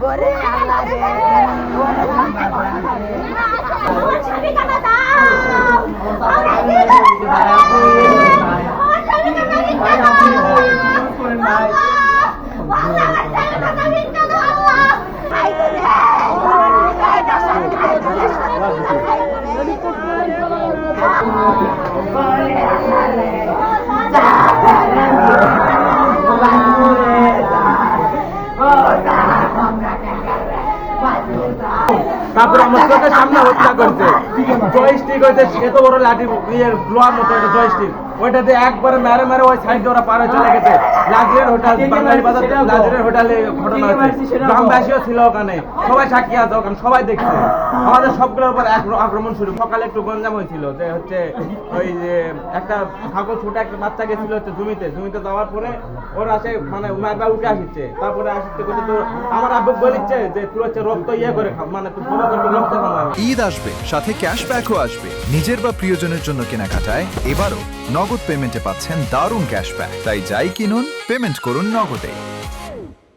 ওরে আল্লাহ রে ওরে আমার স্বামী কাটা দাও আমরা কি করব আমার স্বামী কাটা মিথ্যা দাও আল্লাহ আমার স্বামী কাটা মিথ্যা দাও আল্লাহ আই করে তারপরে আমার চোখের সামনে হত্যা করছে জয়স্টিক হয়েছে এত বড় লাঠি লোহার মতো একটা জয়স্টিক ওইটা দিয়ে একবারে মেরে মেরে ওই সাইডে ওরা পারে চলে গেছে লাজিরের হোটেল বাঙালি বাজার লাজিরের হোটেলে ঘটনা হয়েছে গ্রামবাসীও ছিল ওখানে সবাই সাক্ষী আছে ওখানে সবাই দেখছে আমাদের সবগুলোর উপর আক্রমণ শুরু সকালে একটু গঞ্জাম হয়েছিল যে হচ্ছে ওই যে একটা ছাগল ছোট একটা বাচ্চা গেছিল হচ্ছে জমিতে যাওয়ার পরে ওরা সে মানে মারবা উঠে আসছে তারপরে আসতে করতে তো আমার আব্বু বলিচ্ছে যে তুই হচ্ছে রক্ত ইয়ে করে মানে তুই রক্ত খাওয়া ঈদ আসবে সাথে ক্যাশব্যাকও আসবে নিজের বা প্রিয়জনের জন্য কেনাকাটায় এবারও নগদ পেমেন্টে পাচ্ছেন দারুণ ক্যাশব্যাক তাই যাই কিনুন পেমেন্ট করুন নগদে